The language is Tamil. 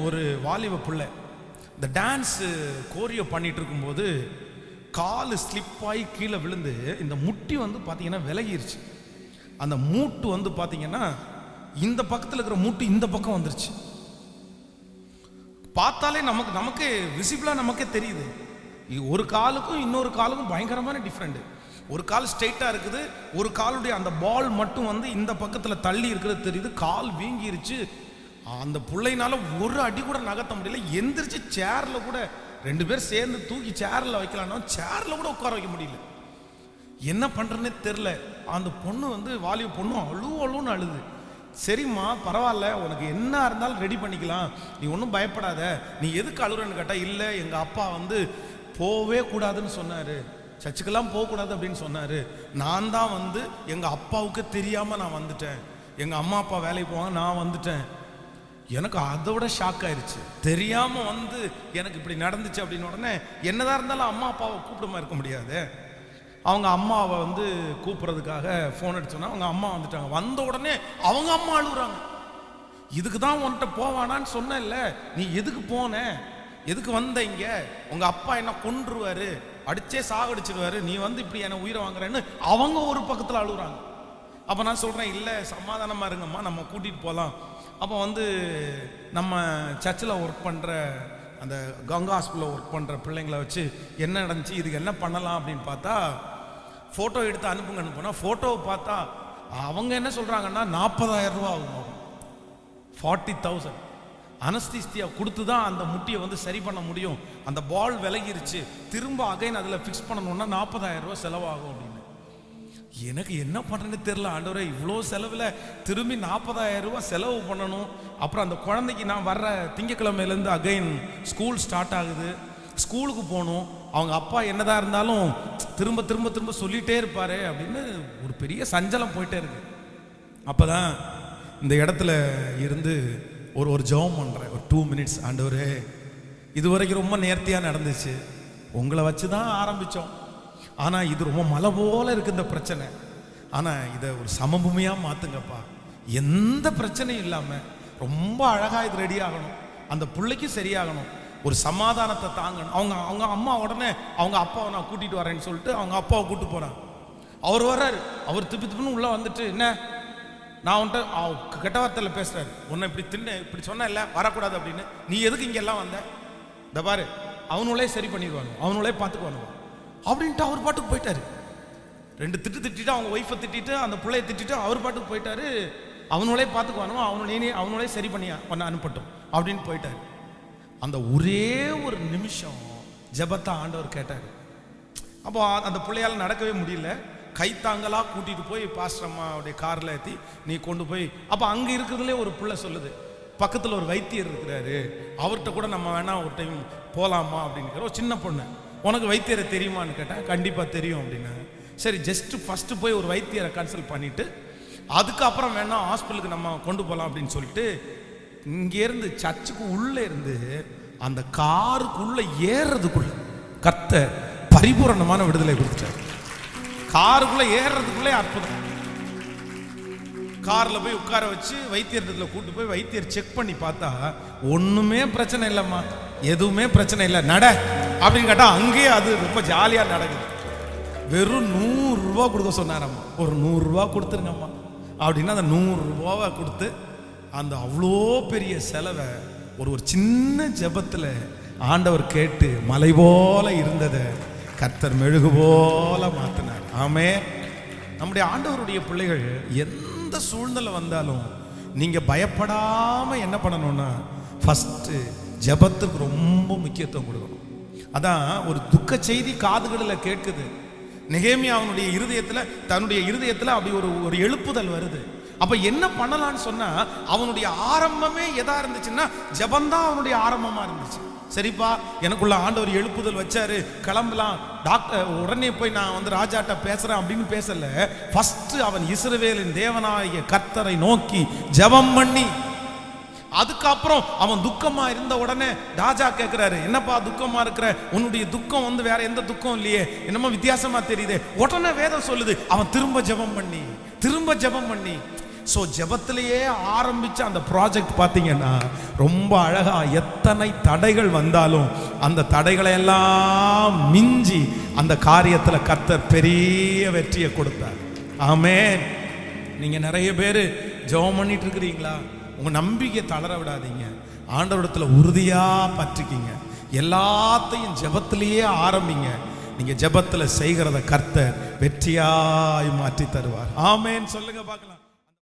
ஒரு வாலிப பிள்ளை இந்த டான்ஸு கோரியோ பண்ணிட்டு இருக்கும்போது கால் ஸ்லிப்பாகி கீழே விழுந்து இந்த முட்டி வந்து பார்த்தீங்கன்னா விலகிருச்சு. அந்த மூட்டு வந்து பார்த்தீங்கன்னா இந்த பக்கத்தில் இருக்கிற மூட்டு இந்த பக்கம் வந்துருச்சு. பார்த்தாலே நமக்கு விசிபிளாக நமக்கே தெரியுது. ஒரு காலுக்கும் இன்னொரு காலுக்கும் பயங்கரமான டிஃப்ரெண்ட். ஒரு கால் ஸ்ட்ரெயிட்டாக இருக்குது, ஒரு காலுடைய அந்த பால் மட்டும் வந்து இந்த பக்கத்தில் தள்ளி இருக்கிறது தெரியுது. கால் வீங்கிருச்சு. அந்த பிள்ளைனால ஒரு அடி கூட நகர்த்த முடியல. எந்திரிச்சு சேரில் கூட 2 பேர் சேர்ந்து தூக்கி சேரில் வைக்கலான்னா சேரில் கூட உட்கார வைக்க முடியல. என்ன பண்ணுறதுனே தெரில. அந்த பொண்ணு வந்து வாலிப பொண்ணு அழுன்னு அழுது. சரிம்மா பரவாயில்ல, உனக்கு என்ன இருந்தாலும் ரெடி பண்ணிக்கலாம், நீ ஒன்றும் பயப்படாத, நீ எதுக்கு அழுறன்னு கேட்டால், இல்லை எங்கள் அப்பா வந்து போவே கூடாதுன்னு சொன்னார், சர்ச்சுக்கெல்லாம் போகக்கூடாது அப்படின்னு சொன்னார். நான் தான் வந்து எங்கள் அப்பாவுக்கு தெரியாமல் நான் வந்துட்டேன், எங்கள் அம்மா அப்பா வேலைக்கு போவாங்க, நான் வந்துட்டேன். எனக்கு அதை விட ஷாக் ஆயிடுச்சு. தெரியாமல் வந்து எனக்கு இப்படி நடந்துச்சு அப்படின்னு உடனே என்னதான் இருந்தாலும் அம்மா அப்பாவை கூப்பிடாம இருக்க முடியாது. அவங்க அம்மாவை வந்து கூப்பிட்றதுக்காக ஃபோன் அடிச்சோன்னா அவங்க அம்மா வந்துட்டாங்க. வந்த உடனே அவங்க அம்மா அழுகுறாங்க. இதுக்கு தான் உன்கிட்ட போவானான்னு சொன்னேன்ல, நீ எதுக்கு போன, எதுக்கு வந்த இங்க, உங்க அப்பா என்ன கொன்றுவாரு, அடிச்சே சாகடிச்சிருவாரு, நீ வந்து இப்படி என்ன உயிரை வாங்குறேன்னு அவங்க ஒரு பக்கத்தில் அழுகுறாங்க. அப்போ நான் சொல்கிறேன், இல்லை சமாதானமாக இருங்கம்மா, நம்ம கூட்டிகிட்டு போகலாம். அப்போ வந்து நம்ம சர்ச்சில் ஒர்க் பண்ணுற அந்த கங்கா ஹாஸ்பிட்டலில் ஒர்க் பண்ணுற பிள்ளைங்களை வச்சு என்ன நடந்துச்சு, இதுக்கு என்ன பண்ணலாம் அப்படின்னு பார்த்தா ஃபோட்டோ எடுத்து அனுப்புங்கன்னு போனால் ஃபோட்டோவை பார்த்தா அவங்க என்ன சொல்கிறாங்கன்னா 40,000 ரூபா ஆகும், 40,000 அனஸ்தீசியா கொடுத்து தான் அந்த முட்டியை வந்து சரி பண்ண முடியும். அந்த பால் விலகிருச்சு, திரும்ப அகைன் அதில் ஃபிக்ஸ் பண்ணணும்னா 40,000 ரூபா செலவாகும் அப்படின்னு. எனக்கு என்ன பண்ணுறேன்னு தெரில. ஆண்டவரே, இவ்வளோ செலவில் திரும்பி 40,000 ரூபா செலவு பண்ணணும். அப்புறம் அந்த குழந்தைக்கு நான் வர்ற திங்கக்கிழமையிலேருந்து அகைன் ஸ்கூல் ஸ்டார்ட் ஆகுது, ஸ்கூலுக்கு போகணும். அவங்க அப்பா என்னதான் இருந்தாலும் திரும்ப திரும்ப திரும்ப சொல்லிகிட்டே இருப்பார் அப்படின்னு ஒரு பெரிய சஞ்சலம் போயிட்டே இருக்கு. அப்போ தான் இந்த இடத்துல இருந்து ஒரு ஜெபம் பண்ணுறேன், ஒரு 2 மினிட்ஸ். ஆண்டவரே, இது வரைக்கும் ரொம்ப நேர்த்தியாக நடந்துச்சு, உங்களை வச்சு தான் ஆரம்பித்தோம், ஆனால் இது ரொம்ப மலை போல இருக்கு இந்த பிரச்சனை, ஆனால் இதை ஒரு சமபூமியாக மாற்றுங்கப்பா, எந்த பிரச்சனையும் இல்லாமல் ரொம்ப அழகாக இது ரெடி ஆகணும், அந்த பிள்ளைக்கு சரியாகணும், ஒரு சமாதானத்தை தாங்கணும். அவங்க அம்மா உடனே அவங்க அப்பாவை நான் கூட்டிகிட்டு வரேன்னு சொல்லிட்டு அவங்க அப்பாவை கூப்பிட்டு போகிறாங்க. அவர் வர்றாரு, அவர் திப்புன்னு உள்ளே வந்துட்டு, என்ன நான் உன்ட்ட கெட்ட வார்த்தையில் பேசுகிறாரு, உன்னை இப்படி சொன்ன இல்லை வரக்கூடாது அப்படின்னு, நீ எதுக்கு இங்கெல்லாம் வந்த, இந்த பாரு அவனுங்களே சரி பண்ணிடுவாங்க, அவனுங்களே பார்த்துக்குவானு அப்படின்ட்டு அவர் பாட்டுக்கு போயிட்டாரு. 2 திட்டிட்டு அவங்க ஒய்ஃபை திட்டிட்டு அந்த பிள்ளைய திட்டிட்டு அவர் பாட்டுக்கு போயிட்டாரு. அவனுங்களே பார்த்துக்குவானோ, அவனுங்களே சரி பண்ண அனுப்பட்டும் அப்படின்னு போயிட்டாரு. அந்த ஒரே ஒரு நிமிஷம் ஜெபத்தை ஆண்டவர் கேட்டார். அப்போ அந்த பிள்ளையால் நடக்கவே முடியல, கைத்தாங்களாக கூட்டிகிட்டு போய் பாஸ்டர் அம்மாவுடைய காரில் ஏற்றி நீ கொண்டு போய், அப்போ அங்கே இருக்கிறதுலே ஒரு பிள்ளை சொல்லுது, பக்கத்தில் ஒரு வைத்தியர் இருக்கிறாரு, அவர்கிட்ட கூட நம்ம வேணா ஒரு டைம் போகலாமா அப்படின்னு. ஒரு சின்ன பொண்ணு, உனக்கு வைத்தியரை தெரியுமான்னு கேட்டேன். கண்டிப்பாக தெரியும் அப்படின்னாங்க. சரி, ஜஸ்ட்டு ஃபஸ்ட்டு போய் ஒரு வைத்தியரை கன்சல்ட் பண்ணிவிட்டு அதுக்கப்புறம் வேணா ஹாஸ்பிட்டலுக்கு நம்ம கொண்டு போகலாம் அப்படின்னு சொல்லிட்டு இங்கேருந்து சர்ச்சுக்கு உள்ளே இருந்து அந்த காருக்குள்ளே ஏறுறதுக்குள்ள கர்த்தர் பரிபூரணமான விடுதலை கொடுத்துட்டார். காருக்குள்ளே ஏறுறதுக்குள்ளே அற்புதம். காரில் போய் உட்கார வச்சு வைத்தியத்தில் கூட்டு போய் வைத்தியர் செக் பண்ணி பார்த்தா ஒன்றுமே பிரச்சனை இல்லைம்மா, எதுவுமே பிரச்சனை இல்லை, நட அப்படின்னு கேட்டால் அங்கேயே அது ரொம்ப ஜாலியாக நடக்குது. வெறும் 100 ரூபா கொடுக்க சொன்னாரம்மா. ஒரு 100 ரூபா கொடுத்துருங்கம்மா அப்படின்னா அந்த 100 ரூபாவை கொடுத்து அந்த அவ்வளோ பெரிய செலவை ஒரு சின்ன ஜெபத்தில் ஆண்டவர் கேட்டு மலை போல இருந்ததை கர்த்தர் மெழுகு போல மாற்றினார். ஆமே, நம்முடைய ஆண்டவருடைய பிள்ளைகள் எந்த சூழ்நிலை வந்தாலும் நீங்கள் பயப்படாமல் என்ன பண்ணணும்னா ஃபஸ்ட்டு ஜெபத்துக்கு ரொம்ப முக்கியத்துவம் கொடுக்கணும். அதான் ஒரு துக்க செய்தி காதுகளில் கேட்குது. நெகேமியா அவனுடைய இருதயத்தில், தன்னுடைய இருதயத்தில் அப்படி ஒரு எழுப்புதல் வருது. அப்ப என்ன பண்ணலான்னு சொன்னா அவனுடைய ஆரம்பமே எதா இருந்துச்சுன்னா ஜெபந்தான் அவனுடைய ஆரம்பமா இருந்துச்சு. சரிப்பா, எனக்குள்ள ஆண்டவர் எழுப்புதல் வச்சாரு, கிளம்பலாம், டாக்டர் உடனே போய் நான் வந்து ராஜாட்ட பேசுறேன் அப்படின்னு பேசல. ஃபர்ஸ்ட் அவன் இஸ்ரவேலின் தேவனாகிய கர்த்தரை நோக்கி ஜெபம் பண்ணி, அதுக்கப்புறம் அவன் துக்கமா இருந்த உடனே ராஜா கேட்கிறாரு, என்னப்பா துக்கமா இருக்கிற, உன்னுடைய துக்கம் வந்து வேற எந்த துக்கம் இல்லையே, என்னமோ வித்தியாசமா தெரியுது. உடனே வேதம் சொல்லுது அவன் திரும்ப ஜெபம் பண்ணி ஸோ ஜெபத்திலேயே ஆரம்பிச்ச அந்த ப்ராஜெக்ட் பார்த்தீங்கன்னா ரொம்ப அழகா, எத்தனை தடைகள் வந்தாலும் அந்த தடைகளை எல்லாம் மிஞ்சி அந்த காரியத்தில் கர்த்தர் பெரிய வெற்றியை கொடுத்தார். ஆமென். நீங்க நிறைய பேர் ஜெபம் பண்ணிட்டு இருக்கிறீங்களா? உங்க நம்பிக்கை தளர விடாதீங்க. ஆண்டவரிடத்துல உறுதியா பற்றிக்கிங்க. எல்லாத்தையும் ஜெபத்திலேயே ஆரம்பிங்க. நீங்க ஜெபத்துல செய்கிறத கர்த்தர் வெற்றியாய் மாற்றி தருவார். ஆமென் சொல்லுங்க பார்க்கலாம்.